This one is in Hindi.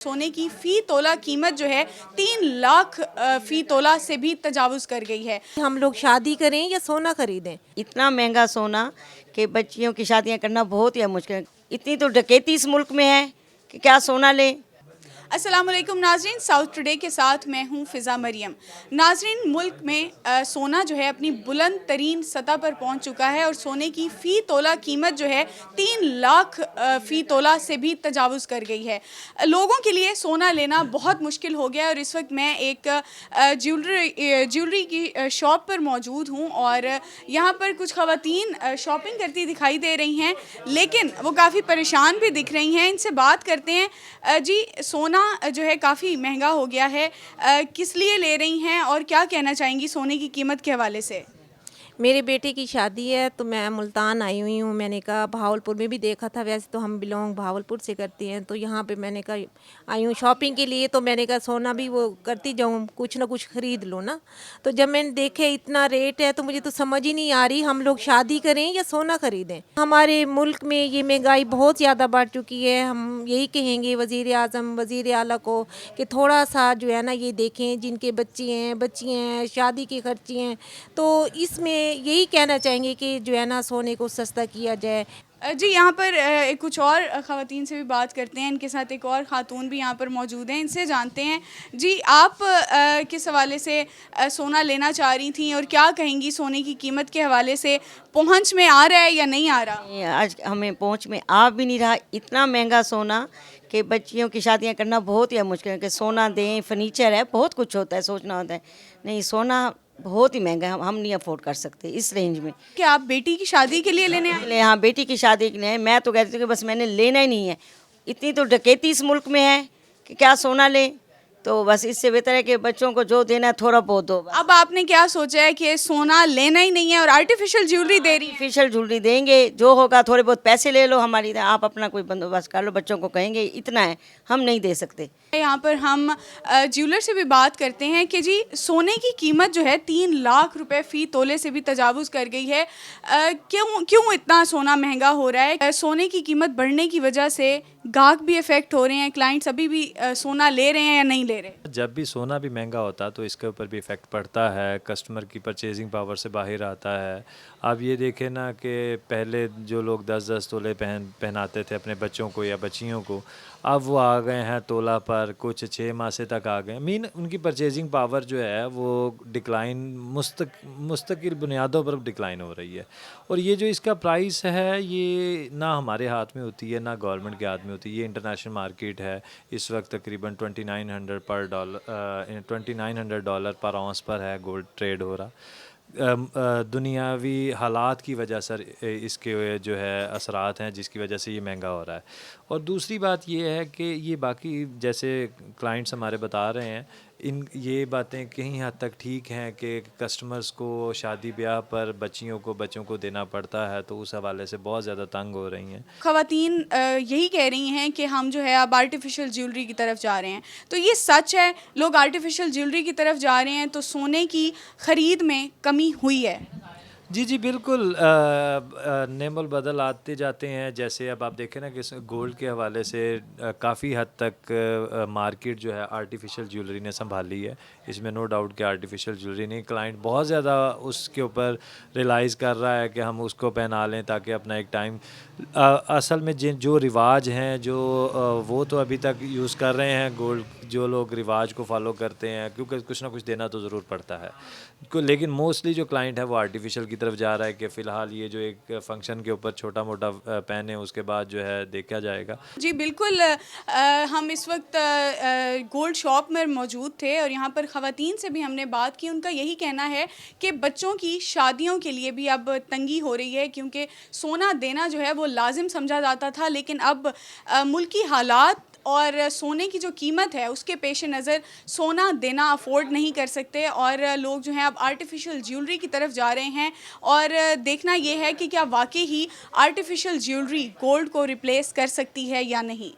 सोने की फी तोला कीमत जो है 3 लाख फी तोला से भी तजावुज कर गई है। हम लोग शादी करें या सोना खरीदें। इतना महंगा सोना कि बच्चियों की शादियां करना बहुत ही मुश्किल है। इतनी तो डकैती इस मुल्क में है कि क्या सोना ले। अस्सलाम वालेकुम नाजरीन, साउथ टुडे के साथ मैं हूं फ़िज़ा मरियम। नाजरीन, मुल्क में सोना जो है अपनी बुलंद तरीन सतह पर पहुंच चुका है और सोने की फ़ी तोला कीमत जो है 3 लाख फ़ी तोला से भी तजावुज़ कर गई है। लोगों के लिए सोना लेना बहुत मुश्किल हो गया है और इस वक्त मैं एक ज्वेलरी की शॉप पर मौजूद हूँ और यहाँ पर कुछ ख़वातीन शॉपिंग करती दिखाई दे रही हैं, लेकिन वो काफ़ी परेशान भी दिख रही हैं। इनसे बात करते हैं। जी, सोना जो है काफ़ी महंगा हो गया है, किस लिए ले रही हैं और क्या कहना चाहेंगी सोने की कीमत के हवाले से? मेरे बेटे की शादी है तो मैं मुल्तान आई हुई हूँ। मैंने कहा भावलपुर में भी देखा था, वैसे तो हम बिलोंग भावलपुर से करती हैं, तो यहाँ पे मैंने कहा आई हूँ शॉपिंग के लिए, तो मैंने कहा सोना भी वो करती जाऊँ, कुछ ना कुछ ख़रीद लो ना। तो जब मैंने देखे इतना रेट है तो मुझे तो समझ ही नहीं आ रही हम लोग शादी करें या सोना ख़रीदें। हमारे मुल्क में ये महंगाई बहुत ज़्यादा बढ़ चुकी है। हम यही कहेंगे वज़ीर आज़म वज़ीर आला को कि थोड़ा सा जो है ना ये देखें, जिनके बच्चे हैं बच्चियाँ हैं, शादी के खर्चे हैं, तो इसमें यही कहना चाहेंगे कि जो है ना सोने को सस्ता किया जाए। जी, यहाँ पर कुछ और ख़वातीन से भी बात करते हैं। इनके साथ एक और ख़ातून भी यहाँ पर मौजूद हैं, इनसे जानते हैं। जी, आप किस हवाले से सोना लेना चाह रही थी और क्या कहेंगी सोने की कीमत के हवाले से, पहुँच में आ रहा है या नहीं आ रहा? आज हमें पहुंच में आ भी नहीं रहा। इतना महंगा सोना कि बच्चियों की शादियां करना बहुत ही मुश्किल है। कि सोना दें, फर्नीचर है, बहुत कुछ होता है, सोचना होता है। नहीं, सोना बहुत ही महंगा है, हम नहीं अफोर्ड कर सकते इस रेंज में। क्या आप बेटी की शादी के लिए लेने आए? हाँ, बेटी की शादी के लिए मैं तो कहती हूँ कि बस मैंने लेना ही नहीं है। इतनी तो डकैती इस मुल्क में है कि क्या सोना ले। तो बस इससे बेहतर है कि बच्चों को जो देना है थोड़ा बहुत दो। अब आपने क्या सोचा है कि सोना लेना ही नहीं है और आर्टिफिशियल ज्वेलरी दे रही है? आर्टिफिशियल ज्वेलरी देंगे, जो होगा थोड़े बहुत पैसे ले लो हमारी, आप अपना कोई बंदोबस्त कर लो। बच्चों को कहेंगे इतना है, हम नहीं दे सकते। यहाँ पर हम ज्वेलर से भी बात करते हैं कि जी सोने की कीमत जो है 3 लाख रुपए फ़ी तोले से भी तजावुज़ कर गई है। क्यों क्यों इतना सोना महंगा हो रहा है? सोने की कीमत बढ़ने की वजह से गाहक भी इफ़ेक्ट हो रहे हैं, क्लाइंट्स अभी भी सोना ले रहे हैं या नहीं ले रहे? जब भी सोना भी महंगा होता है तो इसके ऊपर भी इफ़ेक्ट पड़ता है, कस्टमर की परचेजिंग पावर से बाहर आता है। आप ये देखें ना कि पहले जो लोग 10-10 तोले पहनाते थे अपने बच्चों को या बच्चियों को, अब वो आ गए हैं तोला पर, कुछ 6 माह से तक आ गए। उनकी परचेजिंग पावर जो है वो डिक्लाइन मुस्तकिल बुनियादों पर डिक्लाइन हो रही है। और ये जो इसका प्राइस है ये ना हमारे हाथ में होती है ना गवर्नमेंट के हाथ में होती है। ये इंटरनेशनल मार्केट है, इस वक्त तकरीबन $2900 पर आउंस पर है गोल्ड ट्रेड हो रहा। दुनियावी हालात की वजह से इसके जो है असरात हैं जिसकी वजह से ये महंगा हो रहा है। और दूसरी बात ये है कि ये बाकी जैसे क्लाइंट्स हमारे बता रहे हैं, ये बातें कहीं हद तक ठीक हैं कि कस्टमर्स को शादी ब्याह पर बच्चों को देना पड़ता है, तो उस हवाले से बहुत ज़्यादा तंग हो रही हैं। ख़वातीन यही कह रही हैं कि हम जो है अब आर्टिफिशियल ज्वेलरी की तरफ जा रहे हैं, तो ये सच है? लोग आर्टिफिशियल ज्वेलरी की तरफ जा रहे हैं तो सोने की ख़रीद में कमी हुई है? जी बिल्कुल। नेमल बदल आते जाते हैं। जैसे अब आप देखें ना कि गोल्ड के हवाले से काफ़ी हद तक मार्केट जो है आर्टिफिशियल ज्वेलरी ने संभाली है। इसमें नो डाउट कि आर्टिफिशियल ज्वेलरी नहीं, क्लाइंट बहुत ज़्यादा उसके ऊपर रियलाइज़ कर रहा है कि हम उसको पहना लें ताकि अपना एक टाइम असल में जो रिवाज हैं वो तो अभी तक यूज़ कर रहे हैं गोल्ड। जो लोग रिवाज को फॉलो करते हैं, क्योंकि कुछ ना कुछ देना तो ज़रूर पड़ता है। लेकिन मोस्टली जो क्लाइंट है वो आर्टिफिशियल की तरफ जा रहा है कि फ़िलहाल ये जो एक फ़ंक्शन के ऊपर छोटा मोटा पहने, उसके बाद जो है देखा जाएगा। जी बिल्कुल। हम इस वक्त गोल्ड शॉप में मौजूद थे और यहाँ पर ख़वातीन से भी हमने बात की। उनका यही कहना है कि बच्चों की शादियों के लिए भी अब तंगी हो रही है, क्योंकि सोना देना जो है वो लाजिम समझा जाता था, लेकिन अब मुल्की हालात और सोने की जो कीमत है उसके पेश नज़र सोना देना अफोर्ड नहीं कर सकते और लोग जो हैं अब आर्टिफिशियल ज्वेलरी की तरफ जा रहे हैं। और देखना ये है कि क्या वाकई ही आर्टिफिशियल ज्वेलरी गोल्ड को रिप्लेस कर सकती है या नहीं।